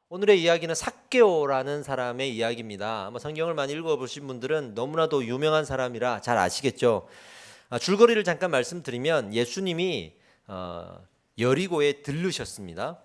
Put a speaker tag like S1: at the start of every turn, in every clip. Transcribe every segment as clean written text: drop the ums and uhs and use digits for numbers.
S1: 오늘의 이야기는 삭개오라는 사람의 이야기입니다. 아마 성경을 많이 읽어보신 분들은 너무나도 유명한 사람이라 잘 아시겠죠. 줄거리를 잠깐 말씀드리면 예수님이 여리고에 들르셨습니다.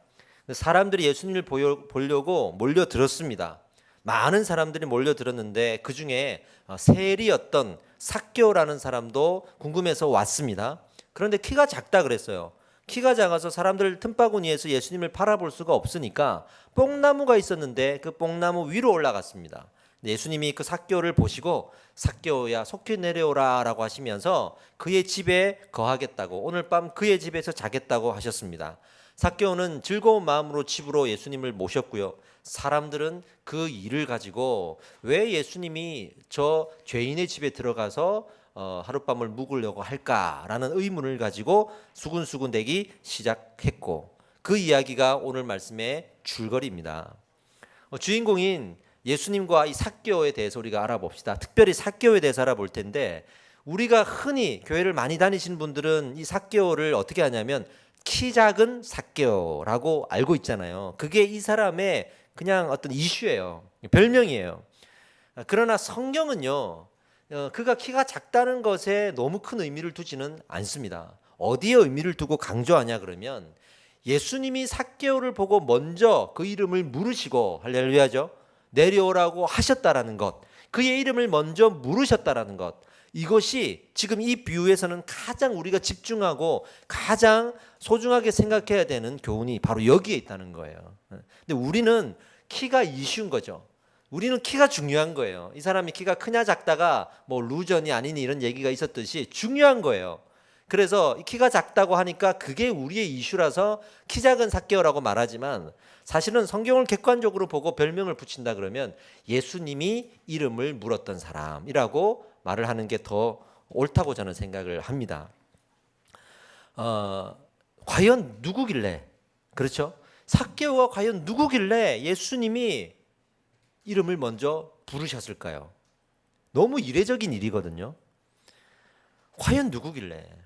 S1: 사람들이 예수님을 보려고 몰려들었습니다. 많은 사람들이 몰려들었는데 그 중에 세리였던 삭개오라는 사람도 궁금해서 왔습니다. 그런데 키가 작다 그랬어요. 키가 작아서 사람들 틈바구니에서 예수님을 바라볼 수가 없으니까 뽕나무가 있었는데 그 뽕나무 위로 올라갔습니다. 예수님이 그 삭개오를 보시고 삭개오야 속히 내려오라라고 하시면서 그의 집에 거하겠다고, 오늘 밤 그의 집에서 자겠다고 하셨습니다. 삭개오는 즐거운 마음으로 집으로 예수님을 모셨고요. 사람들은 그 일을 가지고 왜 예수님이 저 죄인의 집에 들어가서 하룻밤을 묵으려고 할까라는 의문을 가지고 수군수군 대기 시작했고, 그 이야기가 오늘 말씀의 줄거리입니다. 주인공인 예수님과 이 삭개오에 대해서 우리가 알아봅시다. 특별히 삭개오에 대해서 알아볼 텐데, 우리가 흔히 교회를 많이 다니신 분들은 이 삭개오를 어떻게 하냐면 키 작은 삭개오라고 알고 있잖아요. 그게 이 사람의 그냥 어떤 이슈예요. 별명이에요. 그러나 성경은요, 그가 키가 작다는 것에 너무 큰 의미를 두지는 않습니다. 어디에 의미를 두고 강조하냐 그러면, 예수님이 삭개오를 보고 먼저 그 이름을 물으시고, 할렐루야죠, 내려오라고 하셨다라는 것, 그의 이름을 먼저 물으셨다라는 것, 이것이 지금 이 비유에서는 가장 우리가 집중하고 가장 소중하게 생각해야 되는 교훈이 바로 여기에 있다는 거예요. 근데 우리는 키가 이슈인 거죠. 우리는 키가 중요한 거예요. 이 사람이 키가 크냐 작다가 뭐 루전이 아니니 이런 얘기가 있었듯이 중요한 거예요. 그래서 키가 작다고 하니까 그게 우리의 이슈라서 키 작은 삭개오라고 말하지만, 사실은 성경을 객관적으로 보고 별명을 붙인다 그러면 예수님이 이름을 물었던 사람이라고 말을 하는 게 더 옳다고 저는 생각을 합니다. 과연 누구길래, 그렇죠? 삭개오가 과연 누구길래 예수님이 이름을 먼저 부르셨을까요? 너무 이례적인 일이거든요. 과연 누구길래?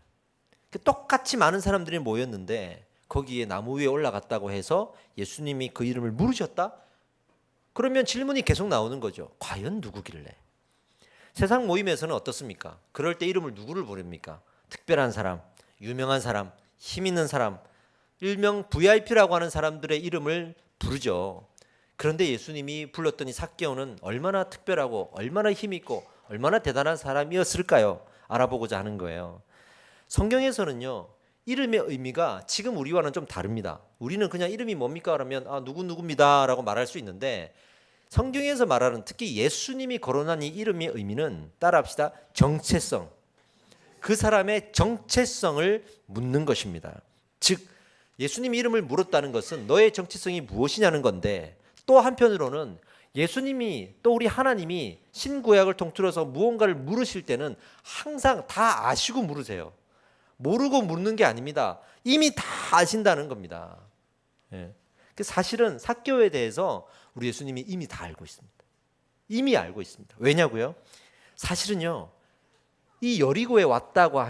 S1: 똑같이 많은 사람들이 모였는데 거기에 나무 위에 올라갔다고 해서 예수님이 그 이름을 물으셨다? 그러면 질문이 계속 나오는 거죠. 과연 누구길래? 세상 모임에서는 어떻습니까? 그럴 때 이름을 누구를 부릅니까? 특별한 사람, 유명한 사람, 힘 있는 사람, 일명 VIP라고 하는 사람들의 이름을 부르죠. 그런데 예수님이 불렀더니 삭개오는 얼마나 특별하고 얼마나 힘 있고 얼마나 대단한 사람이었을까요? 알아보고자 하는 거예요. 성경에서는요, 이름의 의미가 지금 우리와는 좀 다릅니다. 우리는 그냥 이름이 뭡니까? 그러면 누구누구입니다 라고 말할 수 있는데, 성경에서 말하는, 특히 예수님이 거론한 이 이름의 의미는, 따라합시다, 정체성, 그 사람의 정체성을 묻는 것입니다. 즉 예수님이 이름을 물었다는 것은 너의 정체성이 무엇이냐는 건데, 또 한편으로는 예수님이, 또 우리 하나님이 신구약을 통틀어서 무언가를 물으실 때는 항상 다 아시고 물으세요. 모르고 묻는 게 아닙니다. 이미 다 아신다는 겁니다. 사실은 삭개오에 대해서 우리 예수님이 이미 다 알고 있습니다. 이미 알고 있습니다. 왜냐고요? 사실은요, 이 여리고에 왔다고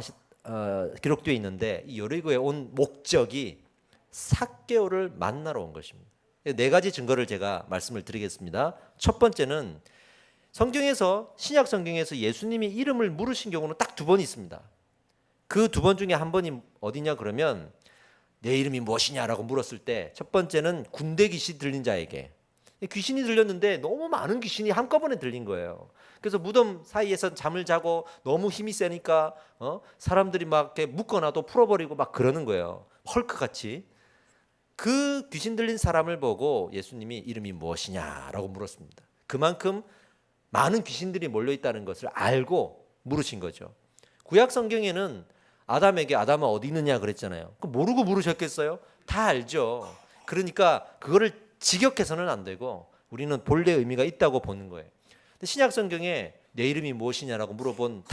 S1: 기록되어 있는데, 이 여리고에 온 목적이 삭개오를 만나러 온 것입니다. 네 가지 증거를 제가 말씀을 드리겠습니다. 첫 번째는 성경에서, 신약 성경에서 예수님이 이름을 물으신 경우는 딱 두 번 있습니다. 그 두 번 중에 한 번이 어디냐 그러면, 내 이름이 무엇이냐라고 물었을 때, 첫 번째는 군대 귀신 들린 자에게, 귀신이 들렸는데 너무 많은 귀신이 한꺼번에 들린 거예요. 그래서 무덤 사이에서 잠을 자고 너무 힘이 세니까 사람들이 막 이렇게 묶어놔도 풀어버리고 막 그러는 거예요. 헐크같이. 그 귀신 들린 사람을 보고 예수님이 이름이 무엇이냐라고 물었습니다. 그만큼 많은 귀신들이 몰려있다는 것을 알고 물으신 거죠. 구약 성경에는 아담에게 아담아 어디 있느냐 그랬잖아요. 모르고 물으셨겠어요? 다 알죠. 그러니까 그거를 직역해서는 안 되고 우리는 본래 의미가 있다고 보는 거예요. 근데 신약 성경에 내 이름이 무엇이냐라고 물어본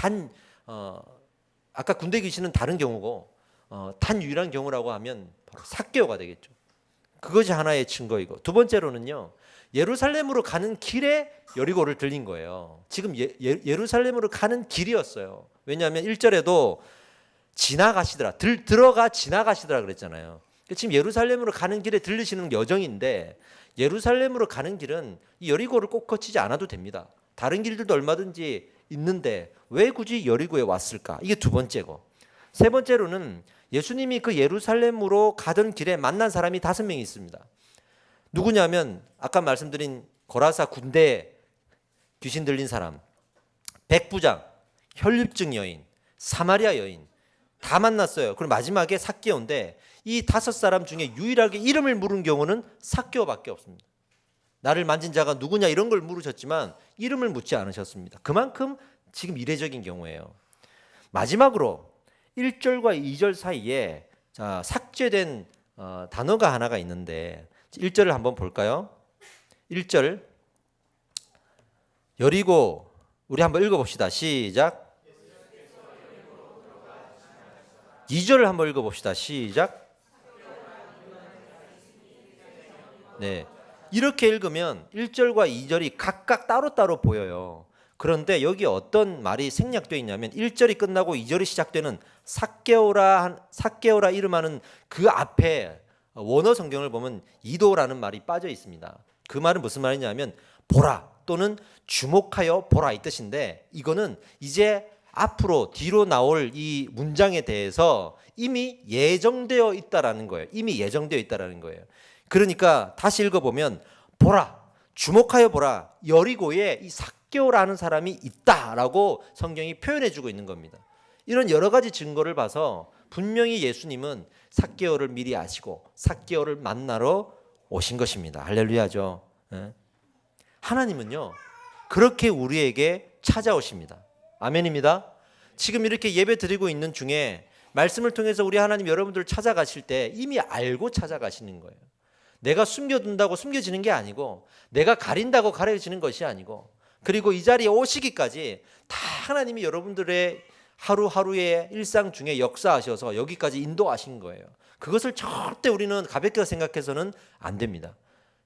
S1: 아까 군대 귀신은 다른 경우고, 단 유일한 경우라고 하면 바로 삭개오가 되겠죠. 그것이 하나의 증거이고, 두 번째로는요, 예루살렘으로 가는 길에 여리고를 들린 거예요. 지금 예루살렘으로 가는 길이었어요. 왜냐하면 1절에도 지나가시더라, 들어가 지나가시더라 그랬잖아요. 지금 예루살렘으로 가는 길에 들르시는 여정인데 예루살렘으로 가는 길은 이 여리고를 꼭 거치지 않아도 됩니다. 다른 길들도 얼마든지 있는데 왜 굳이 여리고에 왔을까? 이게 두 번째고, 세 번째로는 예수님이 그 예루살렘으로 가던 길에 만난 사람이 5명이 있습니다. 누구냐면 아까 말씀드린 고라사 군대에 귀신 들린 사람, 백부장, 혈류증 여인, 사마리아 여인 다 만났어요. 그리고 마지막에 삭개오인데 이 5사람 중에 유일하게 이름을 물은 경우는 삭개오밖에 없습니다. 나를 만진 자가 누구냐 이런 걸 물으셨지만 이름을 묻지 않으셨습니다. 그만큼 지금 이례적인 경우예요. 마지막으로 1절과 2절 사이에 삭제된 단어가 하나가 있는데 1절을 한번 볼까요? 1절 여리고, 우리 한번 읽어봅시다. 시작. 2절을 한번 읽어봅시다. 시작. 네, 이렇게 읽으면 1절과 2절이 각각 따로따로 보여요. 그런데 여기 어떤 말이 생략되어 있냐면 1절이 끝나고 2절이 시작되는 삭개오라 이름하는 그 앞에 원어 성경을 보면 이도라는 말이 빠져 있습니다. 그 말은 무슨 말이냐면 보라 또는 주목하여 보라 이 뜻인데, 이거는 이제 앞으로 뒤로 나올 이 문장에 대해서 이미 예정되어 있다라는 거예요. 이미 예정되어 있다라는 거예요. 그러니까 다시 읽어보면 보라, 주목하여 보라, 여리고에 이 삭개오라는 사람이 있다라고 성경이 표현해주고 있는 겁니다. 이런 여러 가지 증거를 봐서 분명히 예수님은 삭개오를 미리 아시고 삭개오를 만나러 오신 것입니다. 할렐루야죠. 하나님은요 그렇게 우리에게 찾아오십니다. 아멘입니다. 지금 이렇게 예배 드리고 있는 중에 말씀을 통해서 우리 하나님 여러분들을 찾아가실 때 이미 알고 찾아가시는 거예요. 내가 숨겨둔다고 숨겨지는 게 아니고, 내가 가린다고 가려지는 것이 아니고, 그리고 이 자리에 오시기까지 다 하나님이 여러분들의 하루하루의 일상 중에 역사하셔서 여기까지 인도하신 거예요. 그것을 절대 우리는 가볍게 생각해서는 안 됩니다.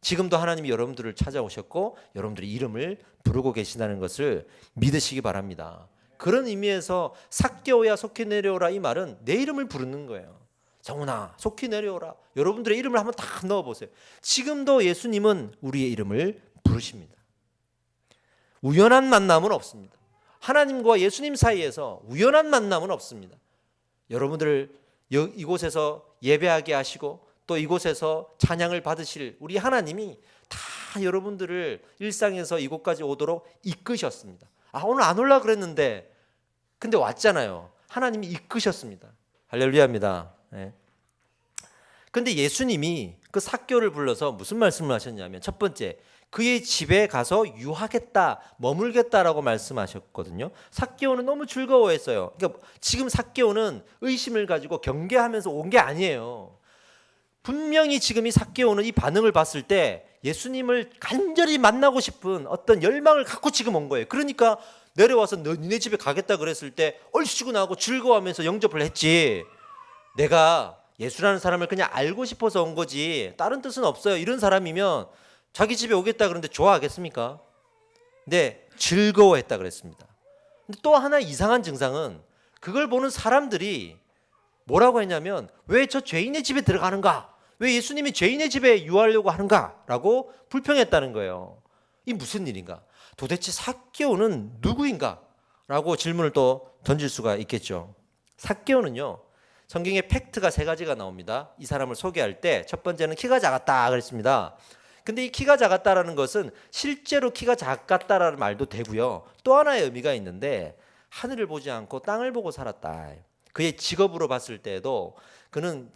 S1: 지금도 하나님이 여러분들을 찾아오셨고 여러분들의 이름을 부르고 계신다는 것을 믿으시기 바랍니다. 그런 의미에서 삭개오야 속히 내려오라 이 말은 내 이름을 부르는 거예요. 정훈아 속히 내려오라. 여러분들의 이름을 한번 다 넣어보세요. 지금도 예수님은 우리의 이름을 부르십니다. 우연한 만남은 없습니다. 하나님과 예수님 사이에서 우연한 만남은 없습니다. 여러분들 이곳에서 예배하게 하시고 또 이곳에서 찬양을 받으실 우리 하나님이 다 여러분들을 일상에서 이곳까지 오도록 이끄셨습니다. 오늘 안 올라 그랬는데 근데 왔잖아요. 하나님이 이끄셨습니다. 할렐루야입니다. 그런데 예수님이 그 삭개오를 불러서 무슨 말씀을 하셨냐면, 첫 번째, 그의 집에 가서 유하겠다, 머물겠다라고 말씀하셨거든요. 삭개오는 너무 즐거워했어요. 그러니까 지금 삭개오는 의심을 가지고 경계하면서 온 게 아니에요. 분명히 지금 이 삭개오는 이 반응을 봤을 때 예수님을 간절히 만나고 싶은 어떤 열망을 갖고 지금 온 거예요. 그러니까 내려와서 너네 집에 가겠다 그랬을 때 얼씨구 나고 즐거워하면서 영접을 했지, 내가 예수라는 사람을 그냥 알고 싶어서 온 거지 다른 뜻은 없어요. 이런 사람이면 자기 집에 오겠다 그러는데 좋아하겠습니까? 네, 즐거워했다 그랬습니다. 근데 또 하나 이상한 증상은 그걸 보는 사람들이 뭐라고 했냐면, 왜 저 죄인의 집에 들어가는가? 왜 예수님이 죄인의 집에 유하려고 하는가? 라고 불평했다는 거예요. 이 무슨 일인가? 도대체 삭개오는 누구인가? 라고 질문을 또 던질 수가 있겠죠. 삭개오는요, 성경에 팩트가 3가지가 나옵니다. 이 사람을 소개할 때 첫 번째는 키가 작았다 그랬습니다. 근데 이 키가 작았다라는 것은 실제로 키가 작았다라는 말도 되고요. 또 하나의 의미가 있는데, 하늘을 보지 않고 땅을 보고 살았다. 그의 직업으로 봤을 때에도 그는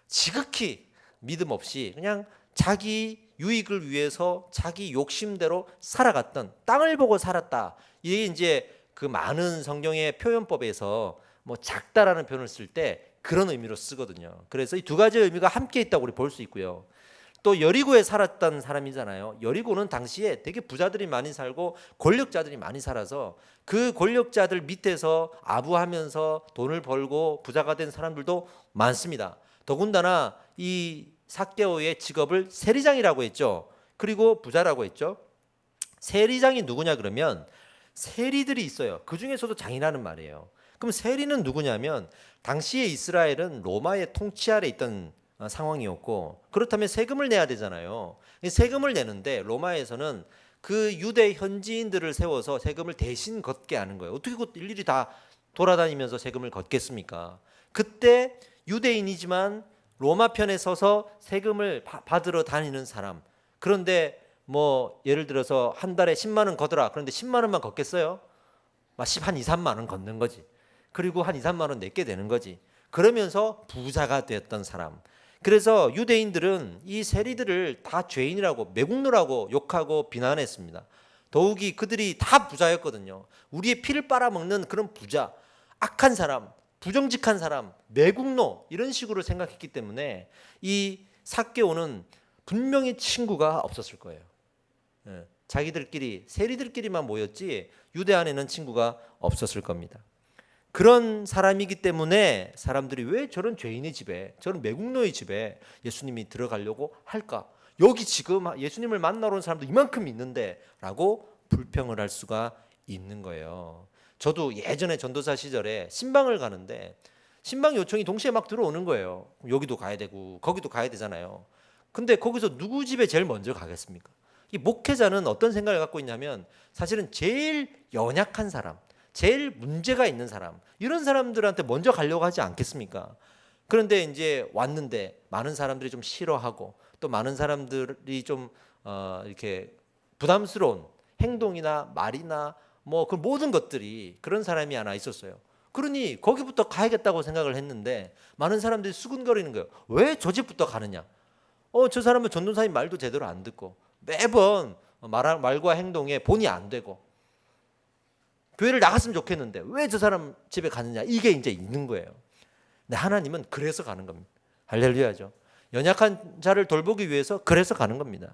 S1: 지극히 믿음 없이 그냥 자기 유익을 위해서 자기 욕심대로 살아갔던, 땅을 보고 살았다. 이게 이제 그 많은 성경의 표현법에서 뭐 작다라는 표현을 쓸 때 그런 의미로 쓰거든요. 그래서 이 2가지의 의미가 함께 있다고 우리 볼 수 있고요. 또 여리고에 살았던 사람이잖아요. 여리고는 당시에 되게 부자들이 많이 살고 권력자들이 많이 살아서 그 권력자들 밑에서 아부하면서 돈을 벌고 부자가 된 사람들도 많습니다. 더군다나 이 삭개오의 직업을 세리장이라고 했죠. 그리고 부자라고 했죠. 세리장이 누구냐 그러면 세리들이 있어요. 그 중에서도 장이라는 말이에요. 그럼 세리는 누구냐면 당시에 이스라엘은 로마의 통치 아래 있던 상황이었고, 그렇다면 세금을 내야 되잖아요. 세금을 내는데 로마에서는 그 유대 현지인들을 세워서 세금을 대신 걷게 하는 거예요. 어떻게 일일이 다 돌아다니면서 세금을 걷겠습니까? 그때 유대인이지만 로마 편에 서서 세금을 받으러 다니는 사람, 그런데 뭐 예를 들어서 한 달에 10만 원 걷어라, 그런데 10만 원만 걷겠어요? 한 2, 3만 원 걷는 거지. 그리고 한 2, 3만 원 내게 되는 거지. 그러면서 부자가 되었던 사람. 그래서 유대인들은 이 세리들을 다 죄인이라고, 매국노라고 욕하고 비난했습니다. 더욱이 그들이 다 부자였거든요. 우리의 피를 빨아먹는 그런 부자, 악한 사람, 부정직한 사람, 매국노, 이런 식으로 생각했기 때문에 이 삭개오는 분명히 친구가 없었을 거예요. 자기들끼리, 세리들끼리만 모였지 유대 안에는 친구가 없었을 겁니다. 그런 사람이기 때문에 사람들이 왜 저런 죄인의 집에, 저런 매국노의 집에 예수님이 들어가려고 할까? 여기 지금 예수님을 만나러 온 사람도 이만큼 있는데 라고 불평을 할 수가 있는 거예요. 저도 예전에 전도사 시절에 신방을 가는데 신방 요청이 동시에 막 들어오는 거예요. 여기도 가야 되고 거기도 가야 되잖아요. 근데 거기서 누구 집에 제일 먼저 가겠습니까? 이 목회자는 어떤 생각을 갖고 있냐면 사실은 제일 연약한 사람, 제일 문제가 있는 사람, 이런 사람들한테 먼저 가려고 하지 않겠습니까? 그런데 이제 왔는데 많은 사람들이 좀 싫어하고 또 많은 사람들이 좀 이렇게 부담스러운 행동이나 말이나 뭐 그 모든 것들이 그런 사람이 하나 있었어요. 그러니 거기부터 가야겠다고 생각을 했는데 많은 사람들이 수근거리는 거예요. 왜 저 집부터 가느냐? 저 사람은 전도사님 말도 제대로 안 듣고 매번 말과 행동에 본이 안 되고 교회를 나갔으면 좋겠는데 왜 저 사람 집에 가느냐, 이게 이제 있는 거예요. 근데 하나님은 그래서 가는 겁니다. 할렐루야죠. 연약한 자를 돌보기 위해서 그래서 가는 겁니다.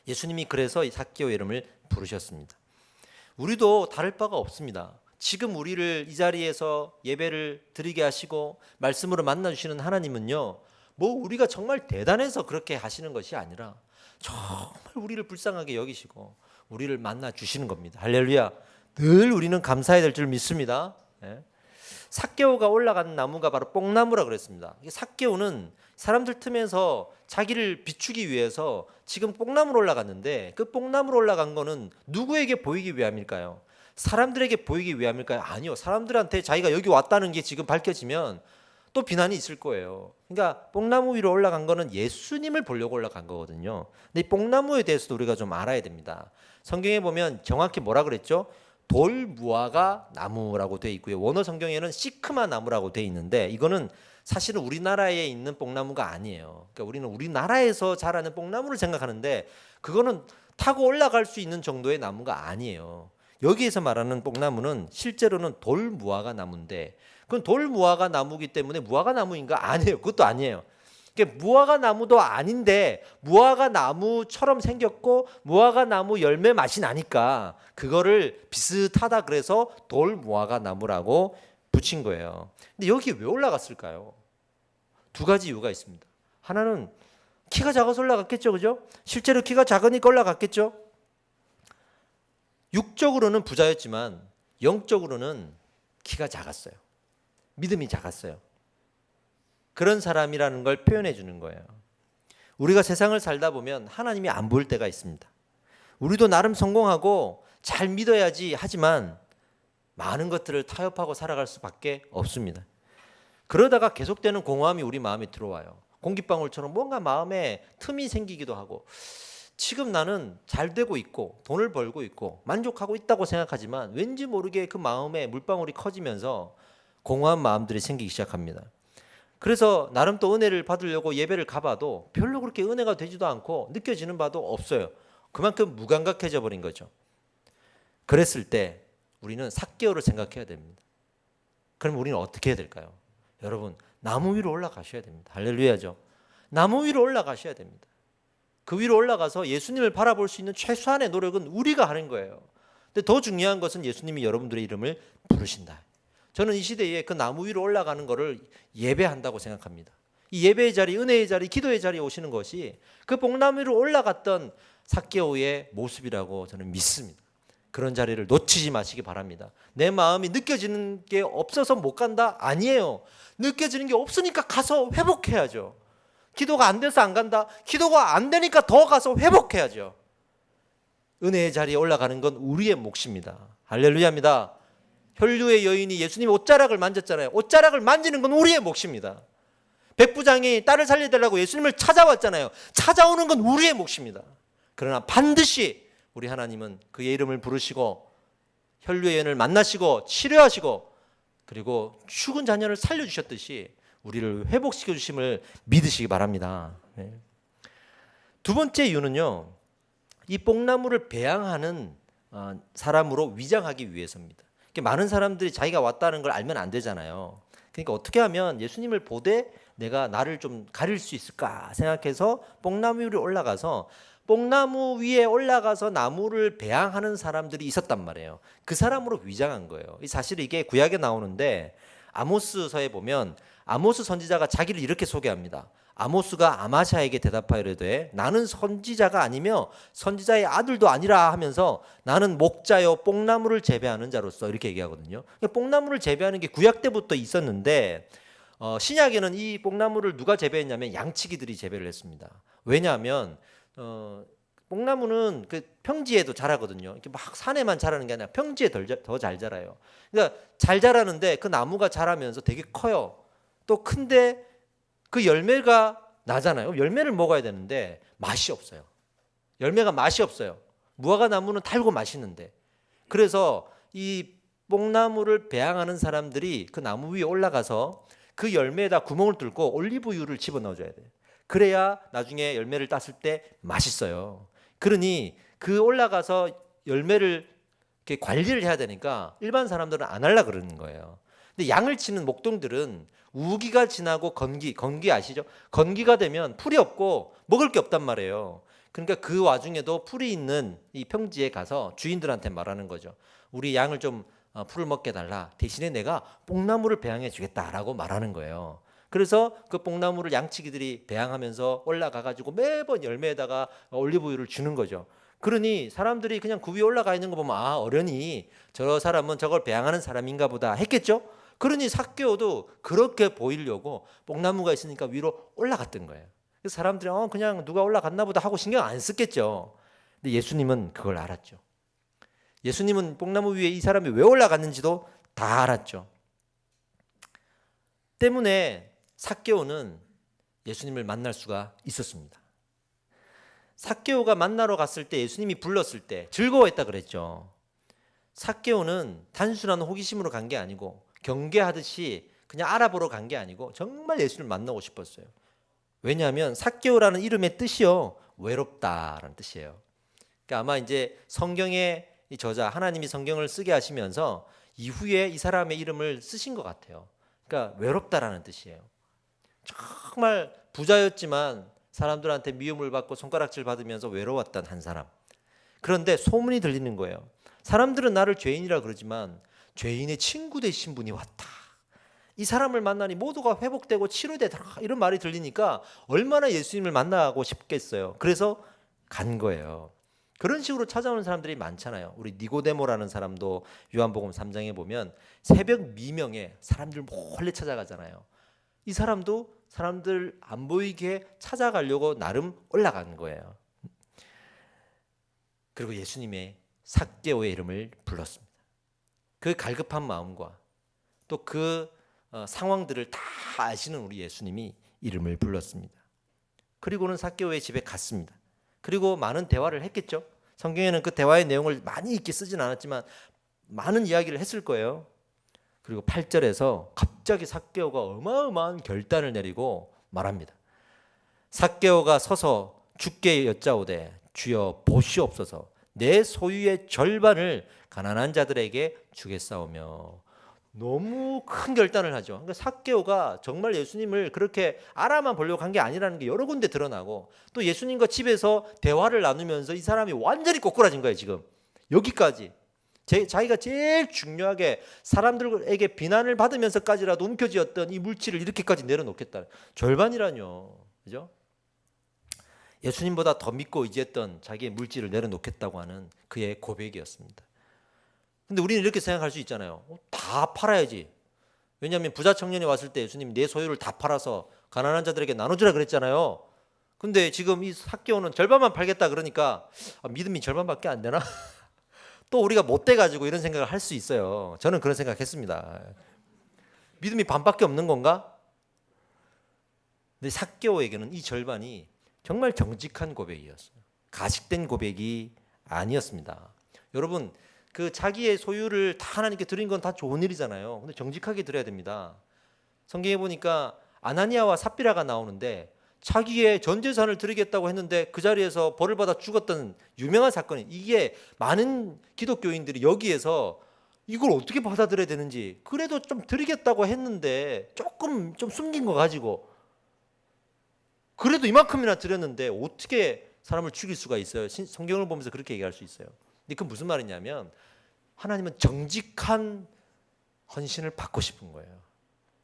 S1: 예수님이 그래서 이 삭개오 이름을 부르셨습니다. 우리도 다를 바가 없습니다. 지금 우리를 이 자리에서 예배를 드리게 하시고 말씀으로 만나주시는 하나님은요, 뭐 우리가 정말 대단해서 그렇게 하시는 것이 아니라 정말 우리를 불쌍하게 여기시고 우리를 만나 주시는 겁니다. 할렐루야. 늘 우리는 감사해야 될 줄 믿습니다. 삭개오가 올라간 나무가 바로 뽕나무라 그랬습니다. 삭개오는 사람들 틈에서 자기를 비추기 위해서 지금 뽕나무로 올라갔는데 그 뽕나무로 올라간 거는 누구에게 보이기 위함일까요? 사람들에게 보이기 위함일까요? 아니요. 사람들한테 자기가 여기 왔다는 게 지금 밝혀지면 또 비난이 있을 거예요. 그러니까 뽕나무 위로 올라간 거는 예수님을 보려고 올라간 거거든요. 근데 이 뽕나무에 대해서도 우리가 좀 알아야 됩니다. 성경에 보면 정확히 뭐라 그랬죠? 돌무화과 나무라고 되어 있고요. 원어 성경에는 시크마 나무라고 되어 있는데 이거는 사실은 우리나라에 있는 뽕나무가 아니에요. 그러니까 우리는 우리나라에서 자라는 뽕나무를 생각하는데 그거는 타고 올라갈 수 있는 정도의 나무가 아니에요. 여기에서 말하는 뽕나무는 실제로는 돌무화과 나무인데 그건 돌무화과 나무이기 때문에 무화과 나무인가? 아니에요. 그것도 아니에요. 무화과 나무도 아닌데 무화과 나무처럼 생겼고 무화과 나무 열매 맛이 나니까 그거를 비슷하다 그래서 돌무화과 나무라고 붙인 거예요. 근데 여기 왜 올라갔을까요? 두 가지 이유가 있습니다. 하나는 키가 작아서 올라갔겠죠, 그죠? 실제로 키가 작으니까 올라갔겠죠. 육적으로는 부자였지만 영적으로는 키가 작았어요. 믿음이 작았어요. 그런 사람이라는 걸 표현해 주는 거예요. 우리가 세상을 살다 보면 하나님이 안 보일 때가 있습니다. 우리도 나름 성공하고 잘 믿어야지 하지만 많은 것들을 타협하고 살아갈 수밖에 없습니다. 그러다가 계속되는 공허함이 우리 마음에 들어와요. 공기방울처럼 뭔가 마음에 틈이 생기기도 하고 지금 나는 잘 되고 있고 돈을 벌고 있고 만족하고 있다고 생각하지만 왠지 모르게 그 마음에 물방울이 커지면서 공허한 마음들이 생기기 시작합니다. 그래서 나름 또 은혜를 받으려고 예배를 가봐도 별로 그렇게 은혜가 되지도 않고 느껴지는 바도 없어요. 그만큼 무감각해져 버린 거죠. 그랬을 때 우리는 삭개오를 생각해야 됩니다. 그럼 우리는 어떻게 해야 될까요? 여러분, 나무 위로 올라가셔야 됩니다. 할렐루야죠. 나무 위로 올라가셔야 됩니다. 그 위로 올라가서 예수님을 바라볼 수 있는 최소한의 노력은 우리가 하는 거예요. 근데 더 중요한 것은 예수님이 여러분들의 이름을 부르신다. 저는 이 시대에 그 나무 위로 올라가는 것을 예배한다고 생각합니다. 이 예배의 자리, 은혜의 자리, 기도의 자리에 오시는 것이 그 뽕나무 위로 올라갔던 삭개오의 모습이라고 저는 믿습니다. 그런 자리를 놓치지 마시기 바랍니다. 내 마음이 느껴지는 게 없어서 못 간다? 아니에요. 느껴지는 게 없으니까 가서 회복해야죠. 기도가 안 돼서 안 간다? 기도가 안 되니까 더 가서 회복해야죠. 은혜의 자리에 올라가는 건 우리의 몫입니다. 할렐루야입니다. 혈류의 여인이 예수님 옷자락을 만졌잖아요. 옷자락을 만지는 건 우리의 몫입니다. 백부장이 딸을 살려달라고 예수님을 찾아왔잖아요. 찾아오는 건 우리의 몫입니다. 그러나 반드시 우리 하나님은 그의 이름을 부르시고 혈류의 여인을 만나시고 치료하시고 그리고 죽은 자녀를 살려주셨듯이 우리를 회복시켜 주심을 믿으시기 바랍니다. 두 번째 이유는요, 이 뽕나무를 배양하는 사람으로 위장하기 위해서입니다. 많은 사람들이 자기가 왔다는 걸 알면 안 되잖아요. 그러니까 어떻게 하면 예수님을 보되 내가 나를 좀 가릴 수 있을까 생각해서 뽕나무 위로 올라가서 뽕나무 위에 올라가서 나무를 배양하는 사람들이 있었단 말이에요. 그 사람으로 위장한 거예요. 사실 이게 구약에 나오는데 아모스서에 보면 아모스 선지자가 자기를 이렇게 소개합니다. 아모스가 아마샤에게 대답하여 이르되 나는 선지자가 아니며 선지자의 아들도 아니라 하면서 나는 목자요 뽕나무를 재배하는 자로서 이렇게 얘기하거든요. 뽕나무를 재배하는 게 구약 때부터 있었는데 신약에는 이 뽕나무를 누가 재배했냐면 양치기들이 재배를 했습니다. 왜냐하면 뽕나무는 그 평지에도 자라거든요. 이렇게 막 산에만 자라는 게 아니라 평지에 더 잘 자라요. 그러니까 잘 자라는데 그 나무가 자라면서 되게 커요. 또 큰데 그 열매가 나잖아요. 열매를 먹어야 되는데 맛이 없어요. 열매가 맛이 없어요. 무화과 나무는 달고 맛있는데. 그래서 이 뽕나무를 배양하는 사람들이 그 나무 위에 올라가서 그 열매에다 구멍을 뚫고 올리브유를 집어넣어줘야 돼요. 그래야 나중에 열매를 땄을 때 맛있어요. 그러니 그 올라가서 열매를 이렇게 관리를 해야 되니까 일반 사람들은 안 하려고 그러는 거예요. 근데 양을 치는 목동들은 우기가 지나고 건기 아시죠? 건기가 되면 풀이 없고 먹을 게 없단 말이에요. 그러니까 그 와중에도 풀이 있는 이 평지에 가서 주인들한테 말하는 거죠. 우리 양을 좀 풀을 먹게 달라. 대신에 내가 뽕나무를 배양해 주겠다라고 말하는 거예요. 그래서 그 뽕나무를 양치기들이 배양하면서 올라가 가지고 매번 열매에다가 올리브유를 주는 거죠. 그러니 사람들이 그냥 그 위에 올라가 있는 거 보면 아, 어련히 저 사람은 저걸 배양하는 사람인가 보다 했겠죠. 그러니 삭개오도 그렇게 보이려고 뽕나무가 있으니까 위로 올라갔던 거예요. 그래서 사람들이 그냥 누가 올라갔나 보다 하고 신경 안 썼겠죠. 근데 예수님은 그걸 알았죠. 예수님은 뽕나무 위에 이 사람이 왜 올라갔는지도 다 알았죠. 때문에 삭개오는 예수님을 만날 수가 있었습니다. 삭개오가 만나러 갔을 때 예수님이 불렀을 때 즐거워했다 그랬죠. 삭개오는 단순한 호기심으로 간 게 아니고 경계하듯이 그냥 알아보러 간 게 아니고 정말 예수님을 만나고 싶었어요. 왜냐하면 삭개오라는 이름의 뜻이요, 외롭다라는 뜻이에요. 그러니까 아마 이제 성경의 이 저자 하나님이 성경을 쓰게 하시면서 이후에 이 사람의 이름을 쓰신 것 같아요. 그러니까 외롭다라는 뜻이에요. 정말 부자였지만 사람들한테 미움을 받고 손가락질 받으면서 외로웠던 한 사람. 그런데 소문이 들리는 거예요. 사람들은 나를 죄인이라 그러지만 죄인의 친구 되신 분이 왔다. 이 사람을 만나니 모두가 회복되고 치료되더라. 이런 말이 들리니까 얼마나 예수님을 만나고 싶겠어요. 그래서 간 거예요. 그런 식으로 찾아오는 사람들이 많잖아요. 우리 니고데모라는 사람도 요한복음 3장에 보면 새벽 미명에 사람들 몰래 찾아가잖아요. 이 사람도 사람들 안 보이게 찾아가려고 나름 올라간 거예요. 그리고 예수님의 삭개오의 이름을 불렀습니다. 그 갈급한 마음과 또 그 상황들을 다 아시는 우리 예수님이 이름을 불렀습니다. 그리고는 삭개오의 집에 갔습니다. 그리고 많은 대화를 했겠죠. 성경에는 그 대화의 내용을 많이 읽게 쓰진 않았지만 많은 이야기를 했을 거예요. 그리고 8절에서 갑자기 삭개오가 어마어마한 결단을 내리고 말합니다. 삭개오가 서서 주께 여짜오되 주여 보시옵소서 내 소유의 절반을 가난한 자들에게 주겠사오며. 너무 큰 결단을 하죠. 그러니까 삭개오가 정말 예수님을 그렇게 알아만 보려고 한 게 아니라는 게 여러 군데 드러나고 또 예수님과 집에서 대화를 나누면서 이 사람이 완전히 꼬꾸라진 거예요. 지금 여기까지 자기가 제일 중요하게 사람들에게 비난을 받으면서까지라도 움켜쥐었던 이 물질을 이렇게까지 내려놓겠다. 절반이라뇨. 그죠? 예수님보다 더 믿고 의지했던 자기의 물질을 내려놓겠다고 하는 그의 고백이었습니다. 근데 우리는 이렇게 생각할 수 있잖아요. 다 팔아야지. 왜냐하면 부자 청년이 왔을 때 예수님이 내 소유를 다 팔아서 가난한 자들에게 나눠주라 그랬잖아요. 근데 지금 이 삭개오는 절반만 팔겠다 그러니까 믿음이 절반밖에 안 되나? 또 우리가 못돼 가지고 이런 생각을 할 수 있어요. 저는 그런 생각했습니다. 믿음이 반밖에 없는 건가? 근데 삭개오에게는 이 절반이 정말 정직한 고백이었어요. 가식된 고백이 아니었습니다. 여러분, 그 자기의 소유를 다 하나님께 드린 건 다 좋은 일이잖아요. 근데 정직하게 드려야 됩니다. 성경에 보니까 아나니아와 삽비라가 나오는데 자기의 전 재산을 드리겠다고 했는데 그 자리에서 벌을 받아 죽었던 유명한 사건이, 이게 많은 기독교인들이 여기에서 이걸 어떻게 받아들여야 되는지, 그래도 좀 드리겠다고 했는데 조금 좀 숨긴 거 가지고 그래도 이만큼이나 드렸는데 어떻게 사람을 죽일 수가 있어요? 성경을 보면서 그렇게 얘기할 수 있어요. 근데 그건 무슨 말이냐면 하나님은 정직한 헌신을 받고 싶은 거예요.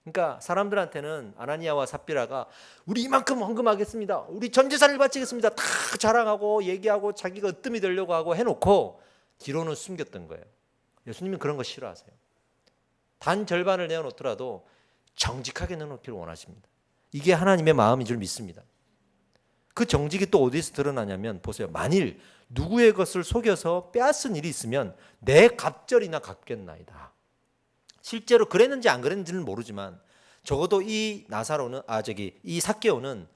S1: 그러니까 사람들한테는 아나니아와 삽비라가 우리 이만큼 헌금하겠습니다, 우리 전 재산을 바치겠습니다, 다 자랑하고 얘기하고 자기가 으뜸이 되려고 하고 해놓고 뒤로는 숨겼던 거예요. 예수님은 그런 거 싫어하세요. 단 절반을 내어놓더라도 정직하게 내놓기를 원하십니다. 이게 하나님의 마음인 줄 믿습니다. 그 정직이 또 어디서 드러나냐면 보세요. 만일 누구의 것을 속여서 빼앗은 일이 있으면 내 갑절이나 갚겠나이다. 실제로 그랬는지 안 그랬는지는 모르지만 적어도 이 나사로는 이 삭개오는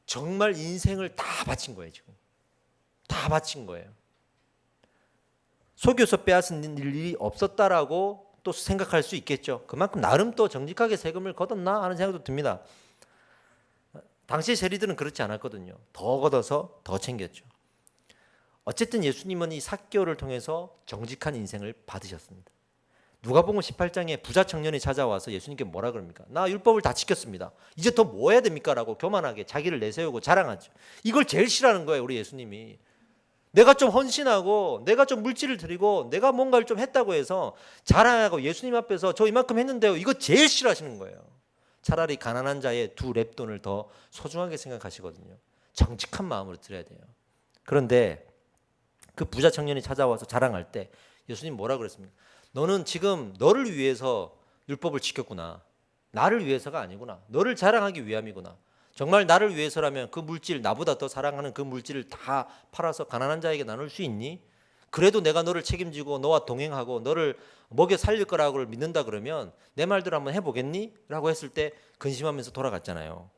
S1: 정말 인생을 다 바친 거예요. 지금 다 바친 거예요. 속여서 빼앗은 일이 없었다라고 또 생각할 수 있겠죠. 그만큼 나름 또 정직하게 세금을 걷었나 하는 생각도 듭니다. 당시 세리들은 그렇지 않았거든요. 더 걷어서 더 챙겼죠. 어쨌든 예수님은 이 삭개오를 통해서 정직한 인생을 받으셨습니다. 누가복음 18장에 부자 청년이 찾아와서 예수님께 뭐라 그럽니까? 나 율법을 다 지켰습니다. 이제 더 뭐 해야 됩니까? 라고 교만하게 자기를 내세우고 자랑하죠. 이걸 제일 싫어하는 거예요, 우리 예수님이. 내가 좀 헌신하고 내가 좀 물질을 드리고 내가 뭔가를 좀 했다고 해서 자랑하고 예수님 앞에서 저 이만큼 했는데요, 이거 제일 싫어하시는 거예요. 차라리 가난한 자의 두 렙돈을 더 소중하게 생각하시거든요. 정직한 마음으로 드려야 돼요. 그런데 그 부자 청년이 찾아와서 자랑할 때 예수님 뭐라 그랬습니까? 너는 지금 너를 위해서 율법을 지켰구나. 나를 위해서가 아니구나. 너를 자랑하기 위함이구나. 정말 나를 위해서라면 그 물질, 나보다 더 사랑하는 그 물질을 다 팔아서 가난한 자에게 나눌 수 있니? 그래도 내가 너를 책임지고 너와 동행하고 너를 먹여 살릴 거라고 믿는다 그러면 내 말대로 한번 해보겠니? 라고 했을 때 근심하면서 돌아갔잖아요.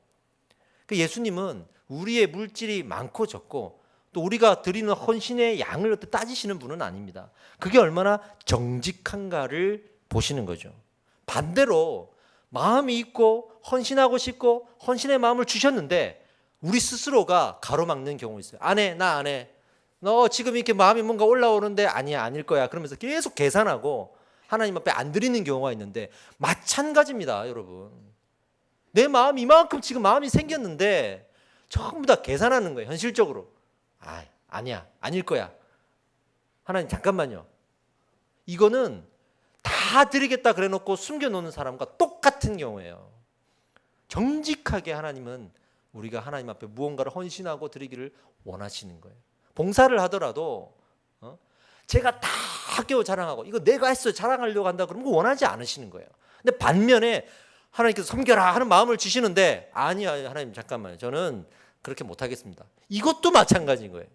S1: 그 예수님은 우리의 물질이 많고 적고 또 우리가 드리는 헌신의 양을 따지시는 분은 아닙니다. 그게 얼마나 정직한가를 보시는 거죠. 반대로 마음이 있고 헌신하고 싶고 헌신의 마음을 주셨는데 우리 스스로가 가로막는 경우 있어요. 안 해, 나 안 해. 너 지금 이렇게 마음이 뭔가 올라오는데 아니야, 아닐 거야. 그러면서 계속 계산하고 하나님 앞에 안 드리는 경우가 있는데 마찬가지입니다, 여러분. 내 마음이 이만큼 지금 마음이 생겼는데 전부 다 계산하는 거예요, 현실적으로. 아니야, 아닐 거야. 하나님 잠깐만요. 이거는 다 드리겠다 그래놓고 숨겨놓는 사람과 똑같은 경우예요. 정직하게 하나님은 우리가 하나님 앞에 무언가를 헌신하고 드리기를 원하시는 거예요. 봉사를 하더라도 제가 다 학교 자랑하고 이거 내가 했어요 자랑하려고 한다 그러면 원하지 않으시는 거예요. 근데 반면에 하나님께서 섬겨라 하는 마음을 주시는데 아니야, 하나님 잠깐만요. 저는 그렇게 못하겠습니다. 이것도 마찬가지인 거예요.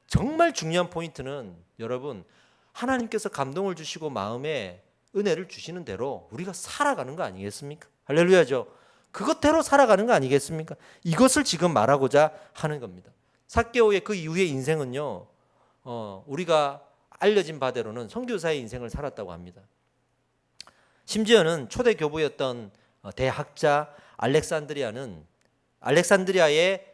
S1: 정말 중요한 포인트는 여러분, 하나님께서 감동을 주시고 마음에 은혜를 주시는 대로 우리가 살아가는 거 아니겠습니까? 할렐루야죠. 그것대로 살아가는 거 아니겠습니까? 이것을 지금 말하고자 하는 겁니다. 삭개오의 그 이후의 인생은요, 우리가 알려진 바대로는 선교사의 인생을 살았다고 합니다. 심지어는 초대 교부였던 대학자 알렉산드리아에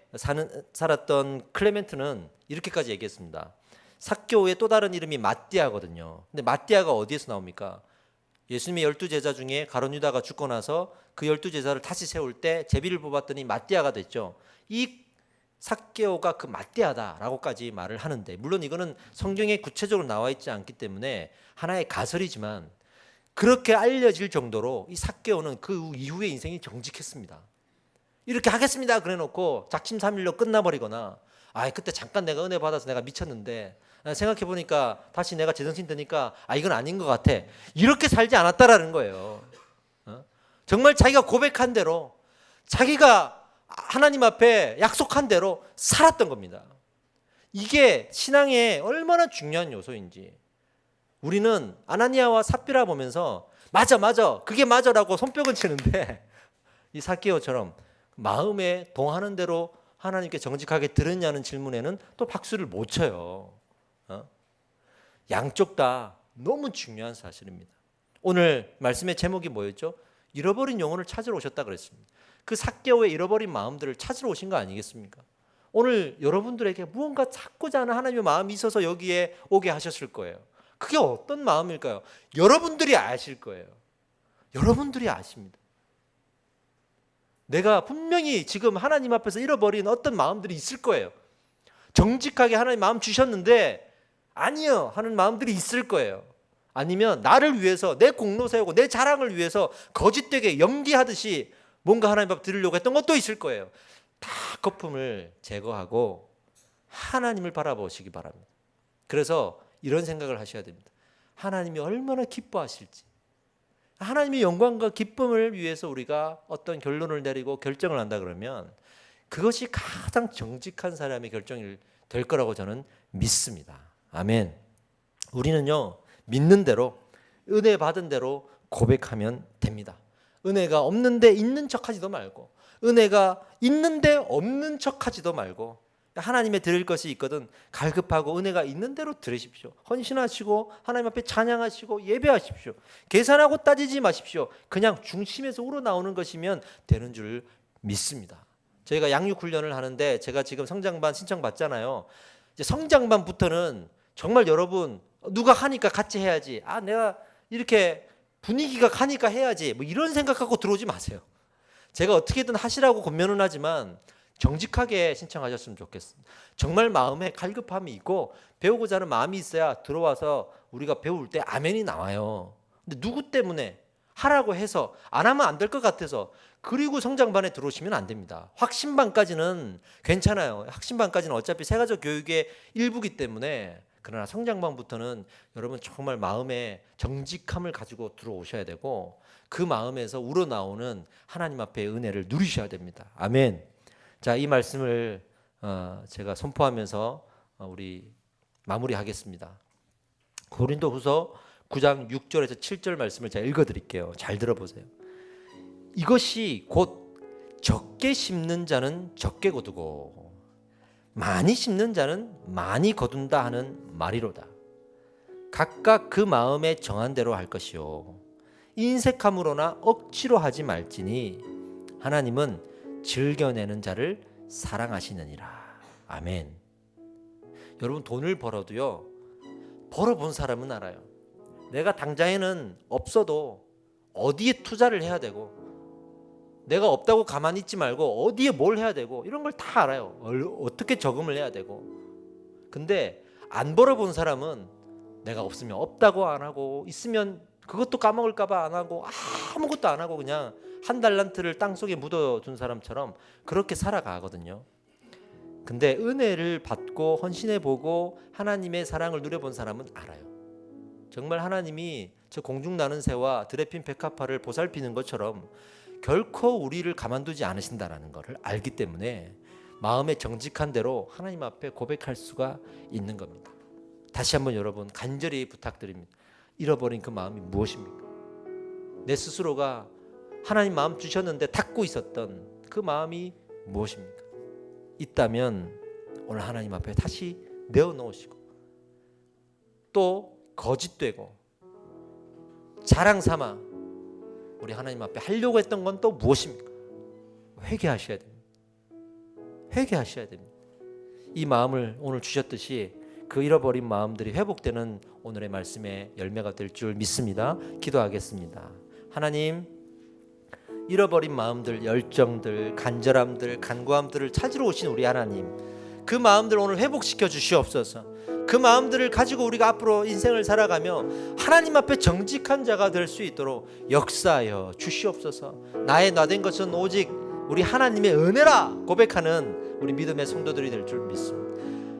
S1: 살았던 클레멘트는 이렇게까지 얘기했습니다. 삭개오의 또 다른 이름이 마띠아거든요. 근데 마띠아가 어디에서 나옵니까? 예수님의 12제자 중에 가룟 유다가 죽고 나서 그 12제자를 다시 세울 때 제비를 뽑았더니 마띠아가 됐죠. 이 삭개오가 그 마띠아다라고까지 말을 하는데, 물론 이거는 성경에 구체적으로 나와 있지 않기 때문에 하나의 가설이지만 그렇게 알려질 정도로 이 삭개오는 그 이후의 인생이 정직했습니다. 이렇게 하겠습니다 그래 놓고 작심삼일로 끝나버리거나 그때 잠깐 내가 은혜 받아서 내가 미쳤는데 생각해 보니까 다시 내가 제정신 드니까 이건 아닌 것 같아. 이렇게 살지 않았다라는 거예요. 정말 자기가 고백한 대로, 자기가 하나님 앞에 약속한 대로 살았던 겁니다. 이게 신앙에 얼마나 중요한 요소인지. 우리는 아나니아와 삽비라 보면서 맞아 그게 맞아라고 손뼉은 치는데, 이 삭개오처럼 마음에 동하는 대로 하나님께 정직하게 들었냐는 질문에는 또 박수를 못 쳐요. 양쪽 다 너무 중요한 사실입니다. 오늘 말씀의 제목이 뭐였죠? 잃어버린 영혼을 찾으러 오셨다 그랬습니다. 그 삭개오의 잃어버린 마음들을 찾으러 오신 거 아니겠습니까? 오늘 여러분들에게 무언가 찾고자 하는 하나님의 마음이 있어서 여기에 오게 하셨을 거예요. 그게 어떤 마음일까요? 여러분들이 아실 거예요. 여러분들이 아십니다. 내가 분명히 지금 하나님 앞에서 잃어버린 어떤 마음들이 있을 거예요. 정직하게 하나님 마음 주셨는데 아니요 하는 마음들이 있을 거예요. 아니면 나를 위해서 내 공로 세우고 내 자랑을 위해서 거짓되게 연기하듯이 뭔가 하나님 앞 드리려고 했던 것도 있을 거예요. 다 거품을 제거하고 하나님을 바라보시기 바랍니다. 그래서 이런 생각을 하셔야 됩니다. 하나님이 얼마나 기뻐하실지, 하나님의 영광과 기쁨을 위해서 우리가 어떤 결론을 내리고 결정을 한다 그러면 그것이 가장 정직한 사람의 결정이 될 거라고 저는 믿습니다. 아멘. 우리는요, 믿는 대로, 은혜 받은 대로 고백하면 됩니다. 은혜가 없는데 있는 척하지도 말고, 은혜가 있는데 없는 척하지도 말고, 하나님의 드릴 것이 있거든 갈급하고 은혜가 있는 대로 들으십시오. 헌신하시고 하나님 앞에 찬양하시고 예배하십시오. 계산하고 따지지 마십시오. 그냥 중심에서 우러나오는 것이면 되는 줄 믿습니다. 저희가 양육 훈련을 하는데 제가 지금 성장반 신청받잖아요. 이제 성장반부터는 정말 여러분 누가 하니까 같이 해야지, 내가 이렇게 분위기가 가니까 해야지, 뭐 이런 생각하고 들어오지 마세요. 제가 어떻게든 하시라고 권면은 하지만 정직하게 신청하셨으면 좋겠습니다. 정말 마음에 갈급함이 있고 배우고자 하는 마음이 있어야 들어와서 우리가 배울 때 아멘이 나와요. 근데 누구 때문에 하라고 해서 안 하면 안 될 것 같아서 그리고 성장반에 들어오시면 안 됩니다. 확신반까지는 괜찮아요. 확신반까지는 어차피 세가족 교육의 일부기 때문에. 그러나 성장반부터는 여러분 정말 마음에 정직함을 가지고 들어오셔야 되고 그 마음에서 우러나오는 하나님 앞에 은혜를 누리셔야 됩니다. 아멘. 자, 이 말씀을 제가 선포하면서 우리 마무리하겠습니다. 고린도후서 9장 6절에서 7절 말씀을 제가 읽어드릴게요. 잘 들어보세요. 이것이 곧 적게 심는 자는 적게 거두고 많이 심는 자는 많이 거둔다 하는 말이로다. 각각 그 마음에 정한 대로 할 것이요 인색함으로나 억지로 하지 말지니 하나님은 즐겨내는 자를 사랑하시느니라. 아멘. 여러분 돈을 벌어도요, 벌어본 사람은 알아요. 내가 당장에는 없어도 어디에 투자를 해야 되고 내가 없다고 가만히 있지 말고 어디에 뭘 해야 되고 이런 걸 다 알아요. 어떻게 저금을 해야 되고. 근데 안 벌어본 사람은 내가 없으면 없다고 안 하고 있으면 그것도 까먹을까 봐 안 하고 아무것도 안 하고 그냥 한 달란트를 땅속에 묻어둔 사람처럼 그렇게 살아가거든요. 근데 은혜를 받고 헌신해보고 하나님의 사랑을 누려본 사람은 알아요. 정말 하나님이 저 공중 나는 새와 들에 핀 백합화를 보살피는 것처럼 결코 우리를 가만두지 않으신다라는 것을 알기 때문에 마음의 정직한 대로 하나님 앞에 고백할 수가 있는 겁니다. 다시 한번 여러분 간절히 부탁드립니다. 잃어버린 그 마음이 무엇입니까? 내 스스로가 하나님 마음 주셨는데 닫고 있었던 그 마음이 무엇입니까? 있다면 오늘 하나님 앞에 다시 내어놓으시고 또 거짓되고 자랑 삼아 우리 하나님 앞에 하려고 했던 건 또 무엇입니까? 회개하셔야 됩니다. 회개하셔야 됩니다. 이 마음을 오늘 주셨듯이 그 잃어버린 마음들이 회복되는 오늘의 말씀의 열매가 될 줄 믿습니다. 기도하겠습니다. 하나님, 잃어버린 마음들, 열정들, 간절함들, 간구함들을 찾으러 오신 우리 하나님, 그 마음들 오늘 회복시켜 주시옵소서. 그 마음들을 가지고 우리가 앞으로 인생을 살아가며 하나님 앞에 정직한 자가 될 수 있도록 역사하여 주시옵소서. 나의 나된 것은 오직 우리 하나님의 은혜라 고백하는 우리 믿음의 성도들이 될 줄 믿습니다.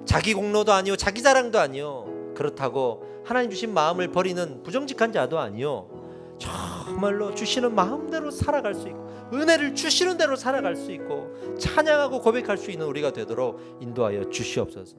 S1: 자기 공로도 아니요 자기 자랑도 아니요 그렇다고 하나님 주신 마음을 버리는 부정직한 자도 아니요 정말로 주시는 마음대로 살아갈 수 있고 은혜를 주시는 대로 살아갈 수 있고 찬양하고 고백할 수 있는 우리가 되도록 인도하여 주시옵소서.